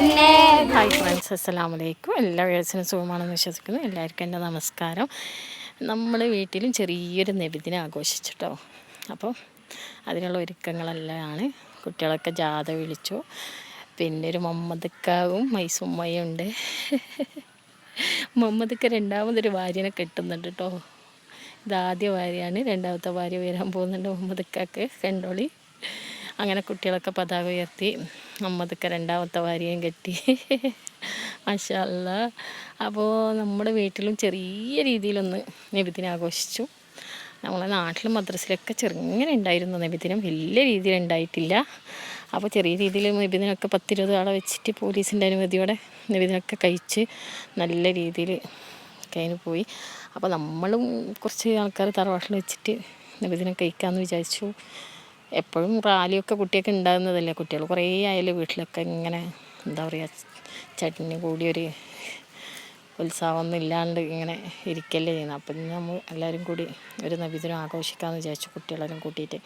Hi friends, അസ്സലാമു അലൈക്കും. എല്ലാ വ്യൂവേഴ്സിനും സുഖമാണെന്ന് വിശ്വസിക്കുന്നു. എല്ലാവർക്കും എൻ്റെ നമസ്കാരം. നമ്മുടെ വീട്ടിലും ചെറിയൊരു നബിദിനം ആഘോഷിച്ചിട്ടോ. അപ്പോൾ അതിനുള്ള ഒരുക്കങ്ങളെല്ലാം കുട്ടികളൊക്കെ ജാഥ വിളിച്ചു. പിന്നെ ഒരു മുഹമ്മദ്ക്കാവും മൈസുമ്മയും ഉണ്ട്. മുഹമ്മദ്ക്ക രണ്ടാമതൊരു ഭാര്യനെ കെട്ടുന്നുണ്ട് കേട്ടോ. ഇതാദ്യ ഭാര്യയാണ്, രണ്ടാമത്തെ ഭാര്യ വരാൻ പോകുന്നുണ്ട് മുഹമ്മദ്ക്കാക്ക്. കണ്ടോളി. അങ്ങനെ കുട്ടികളൊക്കെ പതാക ഉയർത്തി. മുഹമ്മദ്ക്ക രണ്ടാമത്തെ ഭാര്യയും കെട്ടി. മാഷാ അല്ലാ. അപ്പോൾ നമ്മുടെ വീട്ടിലും ചെറിയ രീതിയിലൊന്ന് നബിദിനം ആഘോഷിച്ചു. നമ്മളെ നാട്ടിലും മദ്രസയിലൊക്കെ ചെറുങ്ങനെ ഉണ്ടായിരുന്നു നബിദിനം, വലിയ രീതിയിൽ ഉണ്ടായിട്ടില്ല. അപ്പോൾ ചെറിയ രീതിയിൽ നബിദിനമൊക്കെ 10-20 ആളെ വെച്ചിട്ട് പോലീസിൻ്റെ അനുമതിയോടെ നബിദിനമൊക്കെ കഴിച്ച് നല്ല രീതിയിൽ കഴിഞ്ഞ് പോയി. അപ്പോൾ നമ്മളും കുറച്ച് ആൾക്കാർ തറവാട്ടിൽ വെച്ചിട്ട് നബിദിനം കഴിക്കാമെന്ന് വിചാരിച്ചു. എപ്പോഴും റാലിയൊക്കെ കുട്ടിയൊക്കെ ഉണ്ടാകുന്നതല്ലേ. കുട്ടികൾ കുറേ ആയാലും വീട്ടിലൊക്കെ ഇങ്ങനെ എന്താ പറയുക, ചട്ടിനി കൂടിയൊരു ഉത്സവമൊന്നും ഇല്ലാണ്ട് ഇങ്ങനെ ഇരിക്കല്ലേ ചെയ്യുന്നത്. അപ്പം നമ്മൾ എല്ലാവരും കൂടി ഒരു നബിദിനം ആഘോഷിക്കാമെന്ന് വിചാരിച്ചു, കുട്ടികളെല്ലാം കൂട്ടിയിട്ട്.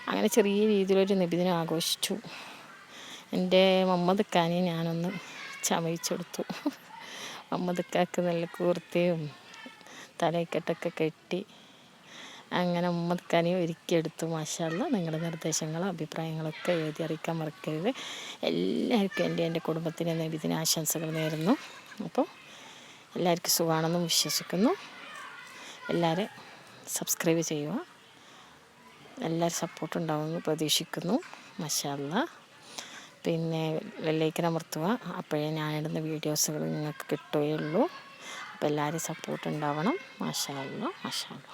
അങ്ങനെ ചെറിയ രീതിയിലൊരു നബിദിനം ആഘോഷിച്ചു. എൻ്റെ മുഹമ്മദ്ക്കാനെ ഞാനൊന്ന് ചമയിച്ചെടുത്തു. മുഹമ്മദ്ക്കാക്ക് നല്ല കൂർത്തയും തലയ്ക്കെട്ടൊക്കെ കെട്ടി അങ്ങനെ മുഹമ്മദ്ക്കാനെ ഒരുക്കിയെടുത്തു. മാഷാ അല്ലാ. നിങ്ങളുടെ നിർദ്ദേശങ്ങളും അഭിപ്രായങ്ങളൊക്കെ എഴുതി അറിയിക്കാൻ മറക്കരുത്. എല്ലാവർക്കും എൻ്റെ കുടുംബത്തിന് നബിദിന ആശംസകൾ നേരുന്നു. അപ്പോൾ എല്ലാവർക്കും സുഖമാണെന്നും വിശ്വസിക്കുന്നു. എല്ലാവരും സബ്സ്ക്രൈബ് ചെയ്യുക. എല്ലാവരും സപ്പോർട്ടുണ്ടാവുമെന്ന് പ്രതീക്ഷിക്കുന്നു. മാഷാ അല്ലാ. പിന്നെ ബെല്ലൈക്കൻ അമർത്തുക. അപ്പോഴേ ഞാനിടുന്ന വീഡിയോസുകൾ നിങ്ങൾക്ക് കിട്ടുകയുള്ളൂ. അപ്പോൾ എല്ലാവരും സപ്പോർട്ട് ഉണ്ടാവണം. മാഷാ അല്ലാ, മാഷാ അല്ലാ.